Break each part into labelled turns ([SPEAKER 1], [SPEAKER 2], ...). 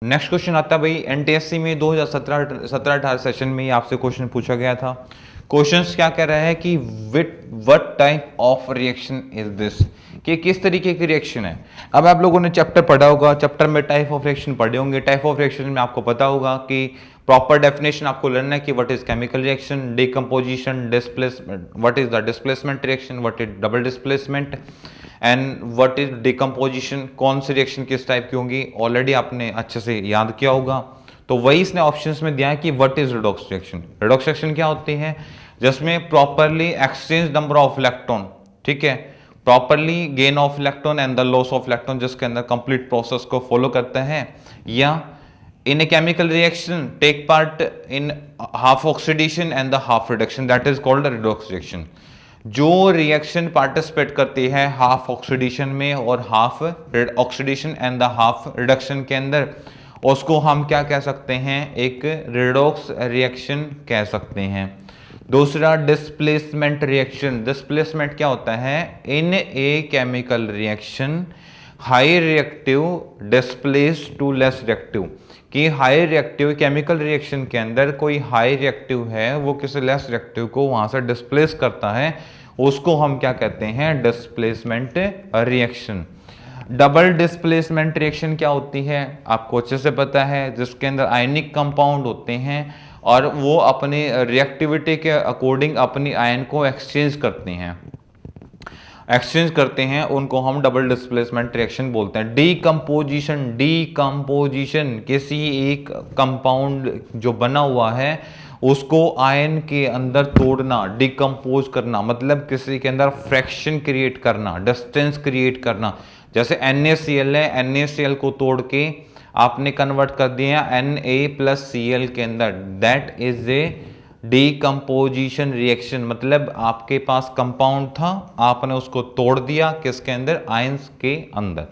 [SPEAKER 1] Next question आता है भाई, एनटीएससी में 2017-18 सेशन में ही आपसे क्वेश्चन पूछा गया था। क्वेश्चंस क्या कह रहा है कि विट what type of reaction is this, कि किस तरीके की रिएक्शन है। अब आप लोगों ने चैप्टर पढ़ा होगा, चैप्टर में टाइप ऑफ रिएक्शन पढ़े होंगे। टाइप ऑफ रिएक्शन में आपको पता होगा कि प्रॉपर डेफिनेशन आपको लेना है कि what is chemical reaction, decomposition, displacement, what is the displacement reaction, what is double displacement and what is decomposition, कौन सी रिएक्शन किस टाइप की होंगी, ऑलरेडी आपने अच्छे से याद किया होगा। तो वही इसने ऑप्शंस में दिया है कि what is redox reaction. Redox reaction क्या होती है, जिसमें properly exchange number of electron, ठीक है, properly gain of electron and the loss of electron, जिसके अंदर कंप्लीट प्रोसेस को फॉलो करते हैं। या in a chemical reaction take part in half oxidation and the half reduction, that is called redox reaction. जो reaction participate करती है half oxidation में और half oxidation and the half reduction के अंदर, उसको हम क्या कह सकते हैं, एक रिडॉक्स रिएक्शन कह सकते हैं। दूसरा डिस्प्लेसमेंट रिएक्शन। डिस्प्लेसमेंट क्या होता है, in a chemical reaction high reactive displace to less reactive, कि हाई रिएक्टिव केमिकल रिएक्शन के अंदर कोई हाई रिएक्टिव है वो किसी लेस रिएक्टिव को वहां से डिस्प्लेस करता है, उसको हम क्या कहते हैं, displacement reaction. Double displacement reaction क्या होती है, आपको अच्छे से पता है, जिसके अंदर आयनिक कंपाउंड होते हैं और वो अपनी रिएक्टिविटी के अकॉर्डिंग अपनी आयन को एक्सचेंज करते हैं, उनको हम डबल डिस्प्लेसमेंट रिएक्शन बोलते हैं। डीकम्पोजिशन किसी एक कंपाउंड जो बना हुआ है उसको आयन के अंदर तोड़ना, डिकम्पोज करना, मतलब किसी के अंदर फ्रैक्शन क्रिएट करना, डिस्टेंस क्रिएट करना। जैसे NaCl है, NaCl को तोड़ के आपने कन्वर्ट कर दिया Na+Cl के अंदर, that is a decomposition reaction. मतलब आपके पास कंपाउंड था, आपने उसको तोड़ दिया किसके अंदर, आयंस के अंदर,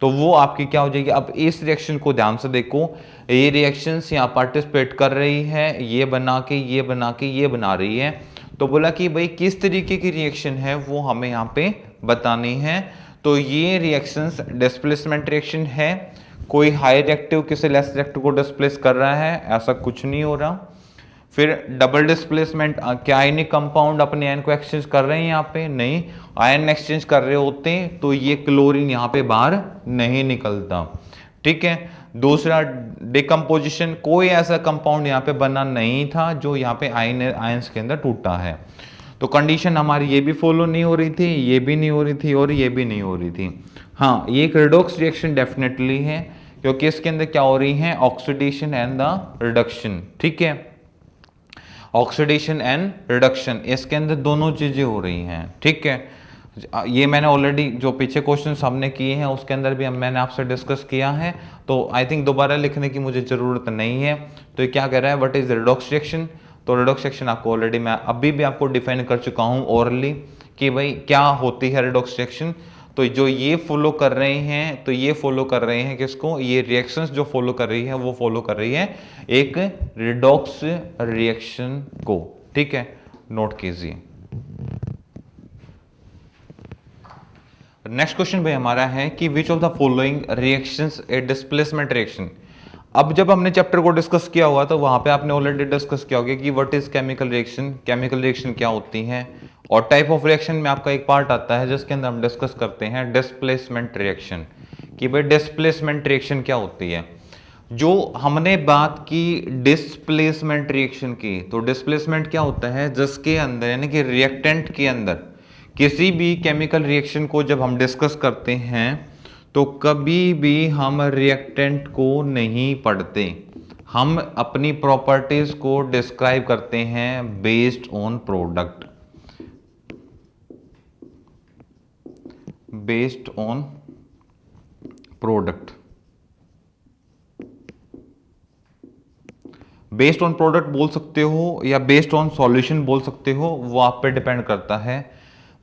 [SPEAKER 1] तो वो आपकी क्या हो जाएगी। अब इस रिएक्शन को ध्यान से देखो, ये रिएक्शंस यहाँ पार्टिसिपेट कर रही है, ये बना के ये बना के ये बना रही है। तो बोला कि भाई किस तरीके की रिएक्शन है वो हमें यहाँ पे बतानी है। तो ये रिएक्शंस डिस्प्लेसमेंट रिएक्शन है, कोई हाई रिएक्टिव किसी लेस रिएक्टिव को डिस्प्लेस कर रहा है, ऐसा कुछ नहीं हो रहा। फिर डबल डिस्प्लेसमेंट, क्या आयनिक कंपाउंड अपने आयन को एक्सचेंज कर रहे हैं, यहाँ पे नहीं, आयन एक्सचेंज कर रहे होते तो ये क्लोरीन यहाँ पे बाहर नहीं निकलता, ठीक है। दूसरा डिकम्पोजिशन, कोई ऐसा कंपाउंड यहाँ पे बना नहीं था जो यहाँ पे आयंस के अंदर टूटा है। तो कंडीशन हमारी ये भी फॉलो नहीं हो रही थी, ये भी नहीं हो रही थी और ये भी नहीं हो रही थी। हाँ, ये एक रिडॉक्स रिएक्शन डेफिनेटली है, क्योंकि इसके अंदर क्या हो रही है, ऑक्सीडेशन एंड द रिडक्शन, ठीक है, ऑक्सीडेशन एंड रिडक्शन, इसके अंदर दोनों चीजें हो रही हैं, ठीक है। ये मैंने ऑलरेडी जो पीछे क्वेश्चन हमने किए हैं उसके अंदर भी मैंने आपसे डिस्कस किया है, तो आई थिंक दोबारा लिखने की मुझे जरूरत नहीं है। तो ये क्या कह रहा है, व्हाट इज रिडॉक्स रिएक्शन। तो रिडॉक्स रिएक्शन आपको ऑलरेडी मैं अभी भी आपको डिफाइन कर चुका हूं ओरली, कि भाई क्या होती है रिडॉक्स रिएक्शन। तो जो ये फॉलो कर रहे हैं, तो ये फॉलो कर रहे हैं किसको, ये रिएक्शंस जो फॉलो कर रही है वो फॉलो कर रही है एक रिडॉक्स रिएक्शन को, ठीक है, नोट कीजिए। नेक्स्ट क्वेश्चन भाई हमारा है कि which of the following reactions A displacement reaction. अब जब हमने चैप्टर को डिस्कस किया हुआ तो वहां पे आपने ऑलरेडी डिस्कस किया होगा कि what is chemical reaction, chemical reaction क्या होती है, और टाइप ऑफ रिएक्शन में आपका एक पार्ट आता है जिसके अंदर हम डिस्कस करते हैं डिस्प्लेसमेंट रिएक्शन, कि भाई डिस्प्लेसमेंट रिएक्शन क्या होती है। जो हमने बात की डिस्प्लेसमेंट रिएक्शन की, तो डिस्प्लेसमेंट क्या होता है, जिसके अंदर यानी कि रिएक्टेंट के अंदर किसी भी केमिकल रिएक्शन को जब हम डिस्कस करते हैं तो कभी भी हम रिएक्टेंट को नहीं पढ़ते, हम अपनी प्रॉपर्टीज को डिस्क्राइब करते हैं based on product, based on product. Based on product बोल सकते हो या बेस्ड ऑन सॉल्यूशन बोल सकते हो, वो आप पे डिपेंड करता है।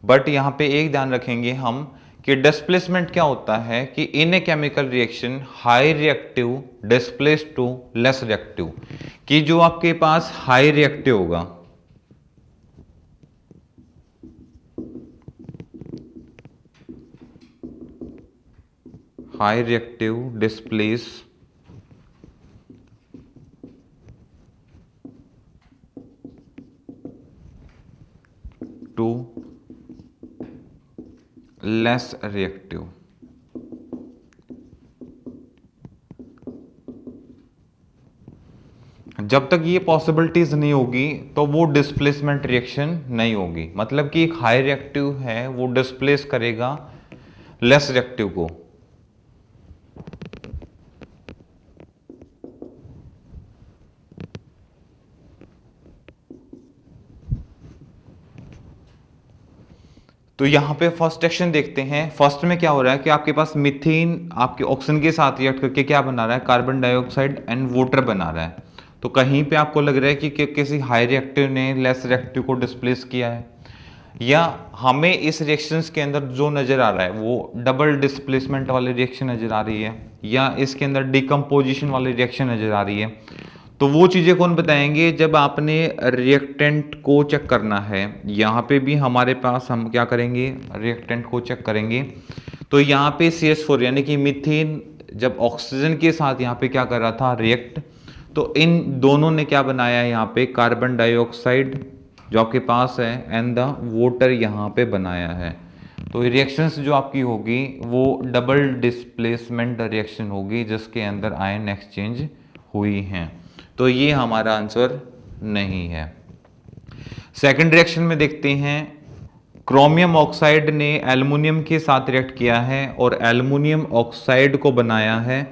[SPEAKER 1] बट यहां पे एक ध्यान रखेंगे हम कि डिस्प्लेसमेंट क्या होता है, कि in a chemical reaction high reactive displace to less reactive, कि जो आपके पास हाई रिएक्टिव होगा, high reactive displace less reactive. जब तक ये पॉसिबिलिटीज नहीं होगी तो वो डिस्प्लेसमेंट रिएक्शन नहीं होगी। मतलब कि एक हाई रिएक्टिव है वो डिस्प्लेस करेगा लेस रिएक्टिव को। तो यहां पे फर्स्ट एक्शन देखते हैं। फर्स्ट में क्या हो रहा है कि आपके पास मीथेन आपके ऑक्सीजन के साथ रिएक्ट करके क्या बना रहा है, कार्बन डाइऑक्साइड एंड वाटर बना रहा है। तो कहीं पे आपको लग रहा है कि किसी हाई रिएक्टिव ने लेस रिएक्टिव को डिस्प्लेस किया है, या हमें इस रिएक्शंस के अंदर जो नजर आ रहा है वो डबल डिस्प्लेसमेंट वाली रिएक्शन नजर आ रही है, या इसके अंदर डिकम्पोजिशन वाली रिएक्शन नजर आ रही है। तो वो चीजें कौन बताएंगे, जब आपने रिएक्टेंट को चेक करना है। यहाँ पे भी हमारे पास हम क्या करेंगे, रिएक्टेंट को चेक करेंगे। तो यहाँ पे CH4 यानी कि मीथेन जब ऑक्सीजन के साथ यहाँ पे क्या कर रहा था, रिएक्ट, तो इन दोनों ने क्या बनाया है, यहाँ पे कार्बन डाइऑक्साइड जो आपके पास है एंड द वाटर यहाँ पे बनाया है। तो रिएक्शंस जो आपकी होगी वो डबल डिस्प्लेसमेंट रिएक्शन होगी जिसके अंदर आयन एक्सचेंज हुई हैं। तो ये हमारा आंसर नहीं है। सेकंड रिएक्शन में देखते हैं, क्रोमियम ऑक्साइड ने एल्युमिनियम के साथ रिएक्ट किया है और एल्युमिनियम ऑक्साइड को बनाया है,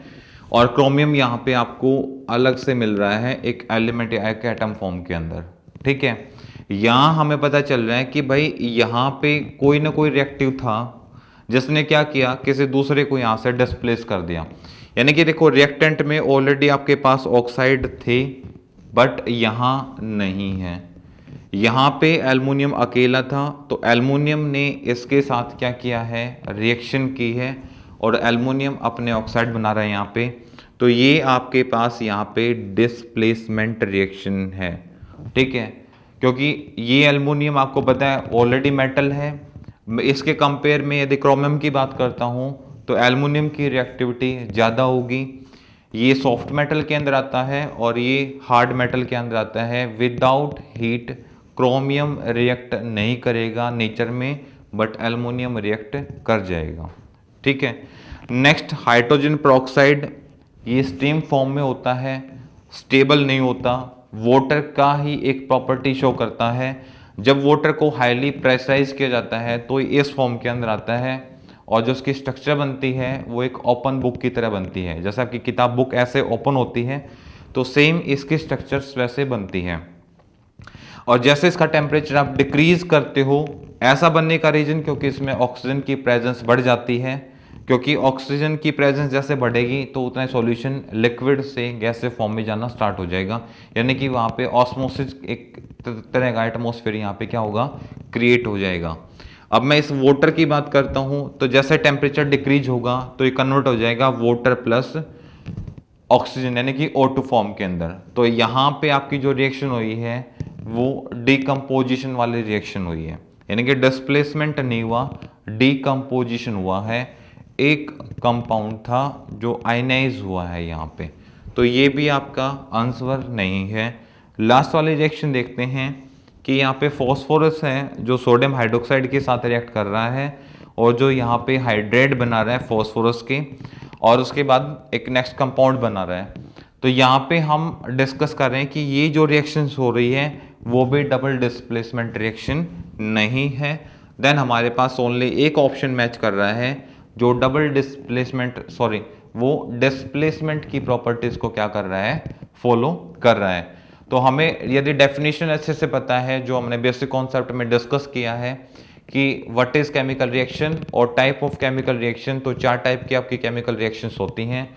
[SPEAKER 1] और क्रोमियम यहाँ पे आपको अलग से मिल रहा है एक एलिमेंट या एक एटम फॉर्म के अंदर। ठीक है, यहां हमें पता चल रहा है कि भाई यहाँ पे कोई ना कोई रिएक्टिव था जिसने क्या किया, किसी दूसरे को यहां से डिस्प्लेस कर दिया। यानी कि देखो रिएक्टेंट में ऑलरेडी आपके पास ऑक्साइड थे बट यहां नहीं है, यहां पे एल्युमिनियम अकेला था, तो एल्युमिनियम ने इसके साथ क्या किया है, रिएक्शन की है, और एल्युमिनियम अपने ऑक्साइड बना रहा है यहाँ पे। तो ये आपके पास यहाँ पे डिस्प्लेसमेंट रिएक्शन है। ठीक है, क्योंकि ये एल्युमिनियम आपको पता है ऑलरेडी मेटल है। इसके कंपेयर में यदि क्रोमियम की बात करता हूं तो एल्युमिनियम की रिएक्टिविटी ज़्यादा होगी। ये सॉफ्ट मेटल के अंदर आता है और ये हार्ड मेटल के अंदर आता है। विदाउट हीट क्रोमियम रिएक्ट नहीं करेगा नेचर में, बट एल्युमिनियम रिएक्ट कर जाएगा। ठीक है, नेक्स्ट हाइड्रोजन पेरोक्साइड, ये स्टीम फॉर्म में होता है, स्टेबल नहीं होता, वाटर का ही एक प्रॉपर्टी शो करता है। जब वाटर को हाईली प्रेशराइज किया जाता है तो इस फॉर्म के अंदर आता है, और जो उसकी स्ट्रक्चर बनती है वो एक ओपन बुक की तरह बनती है। जैसा कि किताब बुक ऐसे ओपन होती है तो सेम इसकी स्ट्रक्चर्स वैसे बनती है। और जैसे इसका टेम्परेचर आप डिक्रीज करते हो, ऐसा बनने का रीजन क्योंकि इसमें ऑक्सीजन की प्रेजेंस बढ़ जाती है, क्योंकि ऑक्सीजन की प्रेजेंस जैसे बढ़ेगी तो उतना सॉल्यूशन लिक्विड से गैस फॉर्म में जाना स्टार्ट हो जाएगा। यानी कि वहाँ पे ऑस्मोसिस एक तरह का एटमॉस्फेयर यहाँ पे क्या होगा, क्रिएट हो जाएगा। अब मैं इस वाटर की बात करता हूँ, तो जैसे टेम्परेचर डिक्रीज होगा तो ये कन्वर्ट हो जाएगा वाटर प्लस ऑक्सीजन यानी कि O2 फॉर्म के अंदर। तो यहाँ पे आपकी जो रिएक्शन हुई है वो डिकम्पोजिशन वाली रिएक्शन हुई है, यानी कि डिस्प्लेसमेंट नहीं हुआ, डिकम्पोजिशन हुआ है। एक कंपाउंड था जो आयनाइज हुआ है यहाँ पे, तो ये भी आपका आंसर नहीं है। लास्ट वाली रिएक्शन देखते हैं कि यहाँ पे फॉस्फोरस है जो सोडियम हाइड्रोक्साइड के साथ रिएक्ट कर रहा है, और जो यहाँ पे हाइड्रेट बना रहा है फॉस्फोरस के, और उसके बाद एक नेक्स्ट कंपाउंड बना रहा है। तो यहाँ पे हम डिस्कस कर रहे हैं कि ये जो रिएक्शंस हो रही है वो भी डबल डिस्प्लेसमेंट रिएक्शन नहीं है। देन हमारे पास ओनली एक ऑप्शन मैच कर रहा है जो डबल डिस्प्लेसमेंट वो डिस्प्लेसमेंट की प्रॉपर्टीज को क्या कर रहा है, फॉलो कर रहा है। तो हमें यदि डेफिनेशन अच्छे से पता है जो हमने बेसिक कॉन्सेप्ट में डिस्कस किया है कि व्हाट इज केमिकल रिएक्शन और टाइप ऑफ केमिकल रिएक्शन, तो 4 टाइप की आपकी केमिकल रिएक्शंस होती हैं।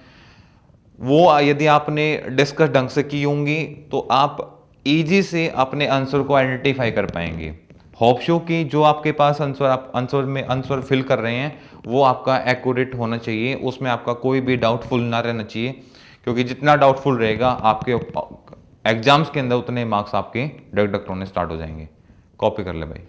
[SPEAKER 1] वो यदि आपने डिस्कस ढंग से की होंगी तो आप इजी से अपने आंसर को आइडेंटिफाई कर पाएंगे। होप शो कि जो आपके पास आंसर आप आंसर फिल कर रहे हैं वो आपका एक्यूरेट होना चाहिए, उसमें आपका कोई भी डाउटफुल ना रहना चाहिए, क्योंकि जितना डाउटफुल रहेगा आपके एग्जाम्स के अंदर उतने मार्क्स आपके डग डग होने स्टार्ट हो जाएंगे। कॉपी कर ले भाई।